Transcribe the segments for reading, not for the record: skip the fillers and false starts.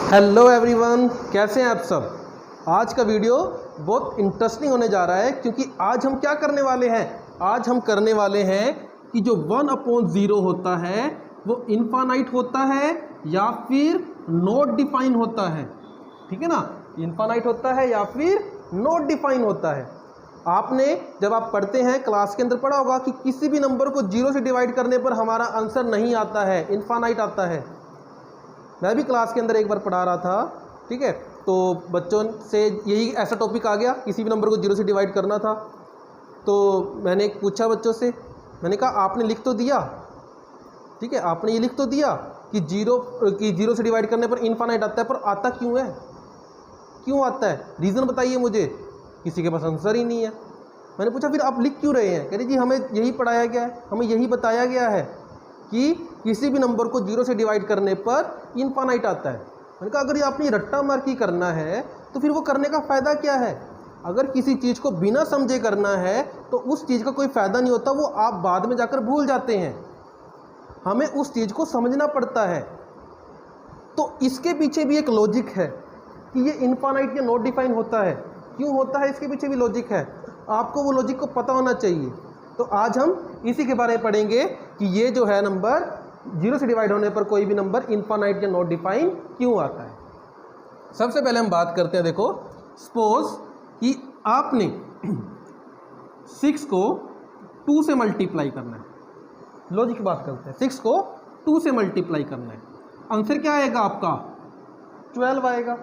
Hello everyone, कैसे हैं आप सब। आज का वीडियो बहुत इंटरेस्टिंग होने जा रहा है क्योंकि आज हम क्या करने वाले हैं। आज हम करने वाले हैं कि जो 1/0 होता है वो इनफाइनाइट होता है या फिर नॉट डिफाइन होता है। ठीक है ना, इनफाइनाइट होता है या फिर नॉट डिफाइन होता है। आपने जब आप पढ़ते हैं क्लास के अंदर पढ़ा होगा कि किसी भी नंबर को 0 से डिवाइड करने पर हमारा आंसर नहीं आता है, इनफाइनाइट आता है। मैं भी क्लास के अंदर एक बार पढ़ा रहा था, ठीक है, तो बच्चों से यही ऐसा टॉपिक आ गया, किसी भी नंबर को 0 से डिवाइड करना था। तो मैंने पूछा बच्चों से, मैंने कहा आपने लिख तो दिया, ठीक है, आपने ये लिख तो दिया कि 0 से डिवाइड करने पर इनफाइनाइट आता है, पर आता क्यों है, क्यों आता है, रीज़न बताइए मुझे। किसी के पास आंसर ही नहीं है। मैंने पूछा फिर आप लिख क्यों रहे हैं। कह रहे जी हमें यही पढ़ाया गया है, हमें यही बताया गया है कि किसी भी नंबर को 0 से डिवाइड करने पर इनफाइनाइट आता है। मैंने कहा अगर ये आपने रट्टा मार की करना है तो फिर वो करने का फ़ायदा क्या है। अगर किसी चीज़ को बिना समझे करना है तो उस चीज़ का कोई फ़ायदा नहीं होता, वो आप बाद में जाकर भूल जाते हैं। हमें उस चीज़ को समझना पड़ता है। तो इसके पीछे भी एक लॉजिक है कि ये इनफाइनाइट या नॉट डिफाइन होता है। क्यों होता है, इसके पीछे भी लॉजिक है। आपको वो लॉजिक को पता होना चाहिए। तो आज हम इसी के बारे में पढ़ेंगे कि ये जो है नंबर 0 से डिवाइड होने पर कोई भी नंबर इनफाइनाइट या नॉट डिफाइन क्यों आता है। सबसे पहले हम बात करते हैं, देखो सपोज कि आपने 6 को 2 से मल्टीप्लाई करना है। लॉजिक की बात करते हैं, 6 को 2 से मल्टीप्लाई करना है। आंसर क्या आएगा आपका, 12 आएगा।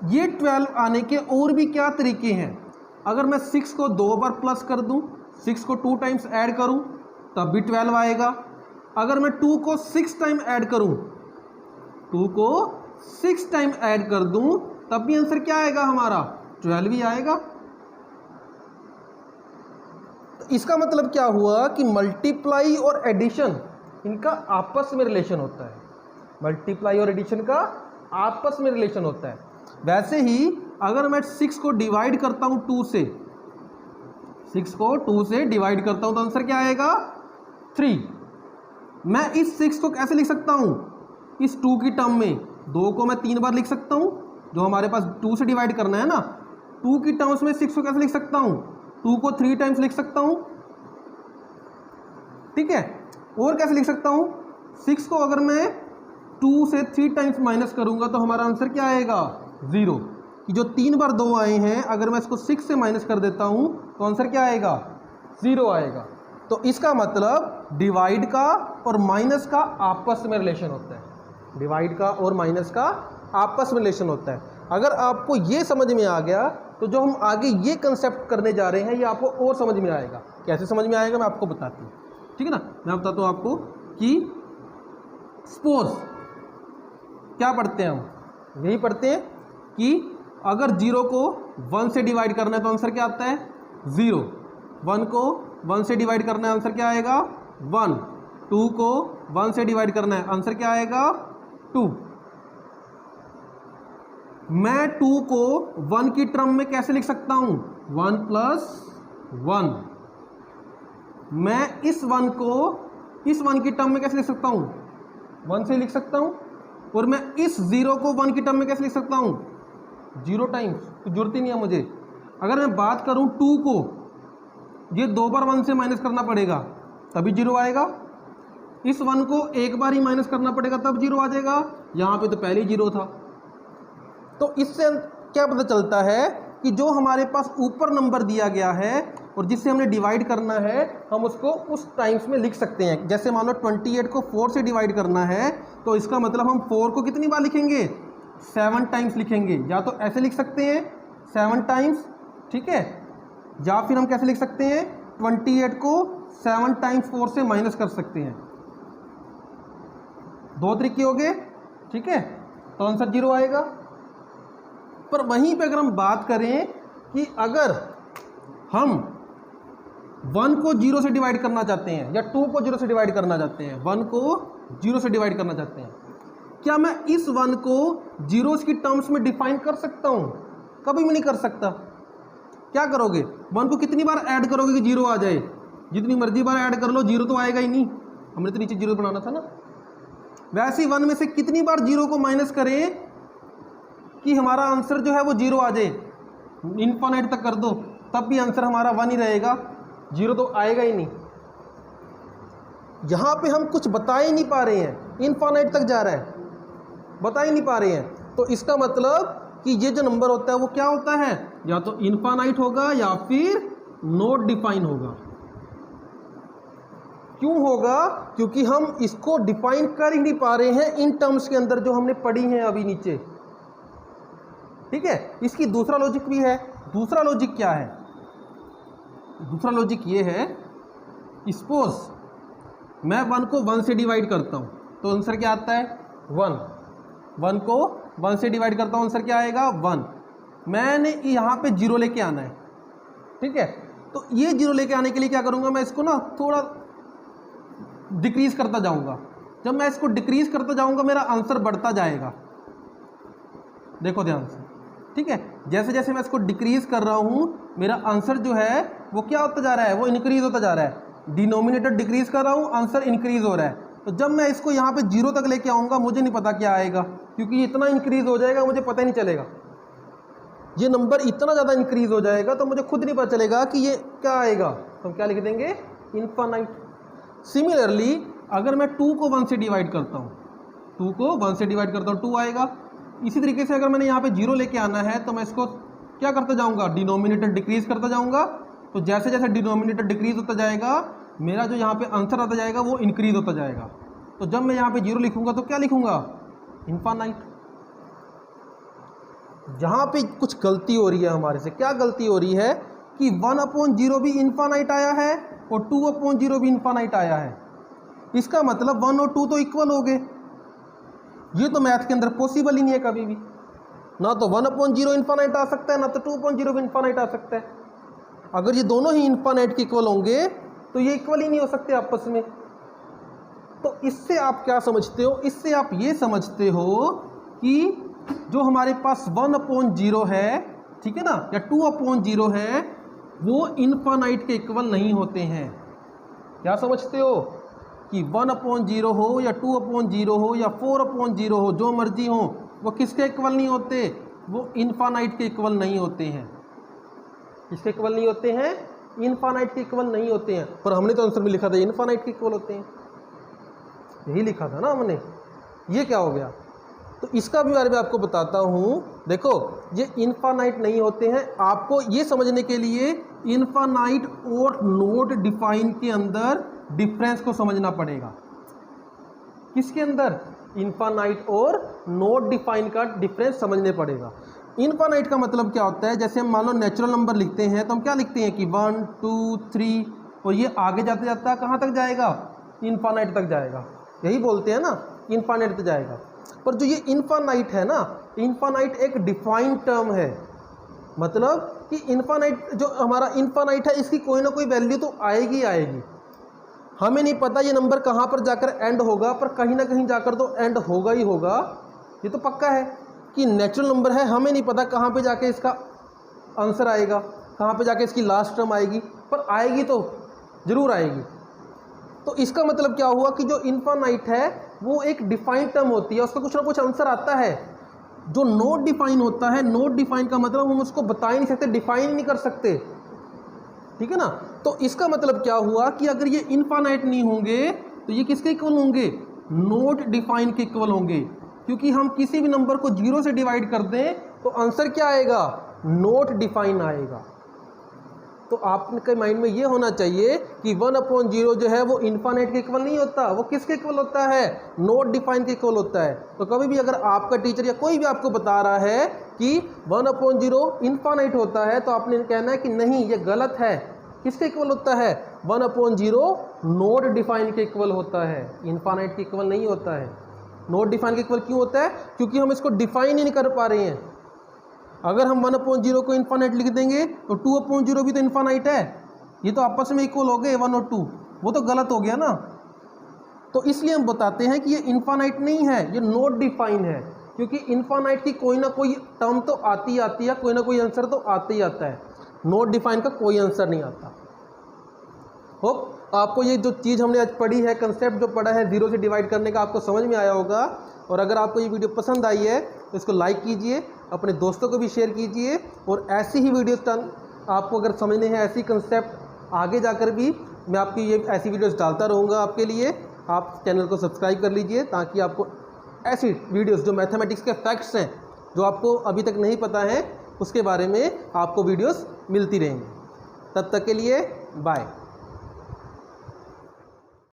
ये 12 आने के और भी क्या तरीके हैं। अगर मैं 6 को 2 बार प्लस कर दूं, 6 को 2 टाइम्स ऐड करूं तब भी 12 आएगा। अगर मैं 2 को 6 टाइम ऐड करूं, 2 को 6 टाइम ऐड कर दूं तब भी आंसर क्या आएगा हमारा, 12 ही आएगा। तो इसका मतलब क्या हुआ कि मल्टीप्लाई और एडिशन इनका आपस में रिलेशन होता है। मल्टीप्लाई और एडिशन का आपस में रिलेशन होता है। वैसे ही अगर मैं 6 को डिवाइड करता हूं 2 से, 6 को 2 से डिवाइड करता हूं तो आंसर क्या आएगा, 3। मैं इस 6 को कैसे लिख सकता हूं, इस 2 की टर्म में 2 को मैं 3 बार लिख सकता हूं, जो हमारे पास 2 से डिवाइड करना है ना। 2 की टर्म्स में 6 को कैसे लिख सकता हूं, 2 को 3 टाइम्स लिख सकता हूं, ठीक है। और कैसे लिख सकता हूं, 6 को अगर मैं 2 से 3 टाइम्स माइनस करूंगा तो हमारा आंसर क्या आएगा, 0। कि जो 3 बार 2 आए हैं, अगर मैं इसको 6 से माइनस कर देता हूं तो आंसर क्या आएगा, 0 आएगा। तो इसका मतलब डिवाइड का और माइनस का आपस में रिलेशन होता है। डिवाइड का और माइनस का आपस में रिलेशन होता है। अगर आपको ये समझ में आ गया तो जो हम आगे ये कंसेप्ट करने जा रहे हैं ये आपको और समझ में आएगा। कैसे समझ में आएगा मैं आपको बताती हूँ, ठीक है ना। मैं बताता हूँ आपको कि सपोज क्या पढ़ते हैं हम, यही पढ़ते हैं कि अगर 0 को 1 से डिवाइड करना है तो आंसर क्या आता है, 0। 1 को 1 से डिवाइड करना है, आंसर क्या आएगा, 1। 2 को 1 से डिवाइड करना है, आंसर क्या आएगा, 2। मैं 2 को 1 की टर्म में कैसे लिख सकता हूं, 1 + 1। मैं इस 1 को इस 1 की टर्म में कैसे लिख सकता हूं, 1 से लिख सकता हूं। और मैं इस 0 को 1 की टर्म में कैसे लिख सकता हूं, 0 टाइम्स। तो जरूरत ही नहीं है मुझे। अगर मैं बात करूं 2 को, ये 2 बार 1 से माइनस करना पड़ेगा तभी 0 आएगा। इस 1 को एक बार ही माइनस करना पड़ेगा तब 0 आ जाएगा। यहाँ पे तो पहले ही 0 था। तो इससे क्या पता चलता है कि जो हमारे पास ऊपर नंबर दिया गया है और जिससे हमने डिवाइड करना है, हम उसको उस टाइम्स में लिख सकते हैं। जैसे मान लो 28 को 4 से डिवाइड करना है तो इसका मतलब हम 4 को कितनी बार लिखेंगे, 7 टाइम्स लिखेंगे। या तो ऐसे लिख सकते हैं 7 टाइम्स, ठीक है, या फिर हम कैसे लिख सकते हैं 28 को 7 टाइम्स 4 से माइनस कर सकते हैं। 2 तरीके हो गए, ठीक है। तो आंसर 0 आएगा। पर वहीं पे अगर हम बात करें कि अगर हम 1 को 0 से डिवाइड करना चाहते हैं या 2 को 0 से डिवाइड करना चाहते हैं, 1 को 0 से डिवाइड करना चाहते हैं, क्या मैं इस 1 को 0 की टर्म्स में डिफाइन कर सकता हूं, कभी भी नहीं कर सकता। क्या करोगे, 1 को कितनी बार ऐड करोगे कि 0 आ जाए, जितनी मर्जी बार ऐड कर लो 0 तो आएगा ही नहीं। हमने तो नीचे 0 बनाना था ना। वैसे ही 1 में से कितनी बार 0 को माइनस करें कि हमारा आंसर जो है वो 0 आ जाए, इनफाइनाइट तक कर दो, तब भी आंसर हमारा 1 ही रहेगा, 0 तो आएगा ही नहीं। यहाँ पे हम कुछ बता ही नहीं पा रहे हैं, इनफाइनाइट तक जा रहा है, बता ही नहीं पा रहे हैं, तो इसका मतलब कि ये जो नंबर होता है वो क्या होता है, या तो इनफाइनाइट होगा या फिर नॉट डिफाइन होगा। क्यों होगा? क्योंकि हम इसको डिफाइन कर ही नहीं पा रहे हैं इन टर्म्स के अंदर जो हमने पढ़ी हैं अभी नीचे। ठीक है, इसकी दूसरा लॉजिक भी है। दूसरा लॉजिक क्या है? दूसरा लॉजिक ये है, सपोज मैं 1 को 1 से डिवाइड करता हूं तो आंसर क्या आता है? 1। 1 को 1 से डिवाइड करता हूं, आंसर क्या आएगा? 1। मैंने यहाँ पे 0 लेके आना है। ठीक है, तो ये 0 लेके आने के लिए क्या करूँगा, मैं इसको ना थोड़ा डिक्रीज करता जाऊँगा। जब मैं इसको डिक्रीज करता जाऊँगा मेरा आंसर बढ़ता जाएगा। देखो ध्यान से, ठीक है, जैसे जैसे मैं इसको डिक्रीज कर रहा हूँ मेरा आंसर जो है वो क्या होता जा रहा है, वो इंक्रीज होता जा रहा है। डिनोमिनेटर डिक्रीज कर रहा हूँ, आंसर इंक्रीज हो रहा है। तो जब मैं इसको यहाँ पे 0 तक लेके आऊँगा मुझे नहीं पता क्या आएगा, क्योंकि इतना इंक्रीज हो जाएगा मुझे पता ही नहीं चलेगा। ये नंबर इतना ज़्यादा इंक्रीज हो जाएगा तो मुझे खुद नहीं पता चलेगा कि ये क्या आएगा। तो हम क्या लिख देंगे? इनफाइनाइट। सिमिलरली अगर मैं 2 को 1 से डिवाइड करता हूँ, 2 को 1 से डिवाइड करता हूँ 2 आएगा। इसी तरीके से अगर मैंने यहाँ पे 0 लेके आना है तो मैं इसको क्या करता जाऊँगा? डिनोमिनेटर डिक्रीज करता जाऊँगा। तो जैसे जैसे डिनोमिनेटर डिक्रीज होता जाएगा मेरा जो यहाँ पे आंसर आता जाएगा वो इंक्रीज होता जाएगा। तो जब मैं यहाँ पे 0 लिखूंगा तो क्या लिखूंगा? इनफाइनाइट। जहाँ पे कुछ गलती हो रही है हमारे से, क्या गलती हो रही है कि 1/0 भी इनफाइनाइट आया है और 2/0 भी इनफाइनाइट आया है। इसका मतलब 1 और 2 तो इक्वल हो गए। ये तो मैथ के अंदर पॉसिबल ही नहीं है कभी भी। ना तो 1/0 इनफाइनाइट आ सकता है, ना तो 2/0 भी इनफाइनाइट आ सकता है। अगर ये दोनों ही इनफाइनाइट के इक्वल होंगे तो ये इक्वल ही नहीं हो सकते आपस में। तो इससे आप क्या समझते हो? इससे आप ये समझते हो कि जो हमारे पास 1/0 है, ठीक है ना, या 2/0 है, वो इनफाइनाइट के इक्वल नहीं होते हैं। क्या समझते हो? कि 1/0 हो या 2/0 हो या 4/0 हो, जो मर्जी हो, वो किसके इक्वल नहीं होते? वो इनफाइनाइट के इक्वल नहीं होते हैं। किसके इक्वल नहीं होते हैं? इनफाइनाइट के इक्वल नहीं होते हैं। पर हमने तो आंसर में लिखा था इनफाइनाइट के इक्वल होते हैं, यही लिखा था ना हमने। ये क्या हो गया? तो इसका भी बारे में आपको बताता हूँ। देखो, ये इनफाइनाइट नहीं होते हैं। आपको ये समझने के लिए इनफाइनाइट और नॉट डिफाइन के अंदर डिफरेंस को समझना पड़ेगा। किसके अंदर? इनफाइनाइट और नॉट डिफाइन का डिफरेंस समझने पड़ेगा। इनफाइनाइट का मतलब क्या होता है? जैसे हम मान लो नेचुरल नंबर लिखते हैं तो हम क्या लिखते हैं कि 1 2 3, और ये आगे जाते जाता कहाँ तक जाएगा? इनफाइनाइट तक जाएगा। यही बोलते हैं ना, इनफाइनाइट तक जाएगा। पर जो ये इनफाइनाइट है ना, इनफाइनाइट एक डिफाइंड टर्म है। मतलब कि इनफाइनाइट, जो हमारा इनफाइनाइट है, इसकी कोई ना कोई वैल्यू तो आएगी आएगी। हमें नहीं पता ये नंबर कहाँ पर जाकर एंड होगा, पर कहीं ना कहीं जाकर तो एंड होगा ही होगा। ये तो पक्का है कि नेचुरल नंबर है, हमें नहीं पता कहाँ पे जाके इसका आंसर आएगा, कहाँ पे जाके इसकी लास्ट टर्म आएगी, पर आएगी तो ज़रूर आएगी। तो इसका मतलब क्या हुआ कि जो इनफाइनाइट है वो एक डिफाइंड टर्म होती है, उसका कुछ ना कुछ आंसर आता है। जो नॉट डिफाइन होता है, नॉट डिफाइन का मतलब हम उसको बता ही नहीं सकते, डिफाइन ही नहीं कर सकते। ठीक है ना? तो इसका मतलब क्या हुआ कि अगर ये इनफाइनाइट नहीं होंगे तो ये किसके इक्वल होंगे? नॉट डिफाइन के इक्वल होंगे। क्योंकि हम किसी भी नंबर को 0 से डिवाइड कर दें तो आंसर क्या आएगा? नॉट डिफाइन आएगा। तो आपके माइंड में ये होना चाहिए कि 1/0 जो है वो इनफाइनाइट के इक्वल नहीं होता, वो किसके इक्वल होता है? नॉट डिफाइन के इक्वल होता है। तो कभी भी अगर आपका टीचर या कोई भी आपको बता रहा है कि 1/0 इनफाइनाइट होता है तो आपने कहना है कि नहीं, ये गलत है। किसके इक्वल होता है? 1/0 नॉट डिफाइन के इक्वल होता है, इनफाइनाइट के इक्वल नहीं होता है। नॉट डिफाइन के इक्वल क्यों होता है? क्योंकि हम इसको डिफाइन ही नहीं कर पा रहे हैं। अगर हम 1/0 को इनफाइनाइट लिख देंगे तो 2/0 भी तो इनफाइनाइट है। ये तो आपस में इक्वल हो गए 1 और 2, वो तो गलत हो गया ना। तो इसलिए हम बताते हैं कि ये इनफाइनाइट नहीं है, ये नॉट डिफाइन है। क्योंकि इनफाइनाइट की कोई ना कोई टर्म तो आती आती है, कोई ना कोई आंसर तो आते ही आता है। नॉट डिफाइन का कोई आंसर नहीं आता। होप आपको ये जो चीज़ हमने आज पढ़ी है, कंसेप्ट जो पढ़ा है 0 से डिवाइड करने का, आपको समझ में आया होगा। और अगर आपको ये वीडियो पसंद आई है तो इसको लाइक कीजिए, अपने दोस्तों को भी शेयर कीजिए। और ऐसी ही वीडियोस आपको अगर समझने हैं, ऐसी कंसेप्ट आगे जाकर भी मैं आपकी ये ऐसी वीडियोस डालता रहूँगा आपके लिए। आप चैनल को सब्सक्राइब कर लीजिए ताकि आपको ऐसी वीडियोस जो मैथमेटिक्स के फैक्ट्स हैं, जो आपको अभी तक नहीं पता है, उसके बारे में आपको वीडियोस मिलती रहेंगी। तब तक के लिए बाय।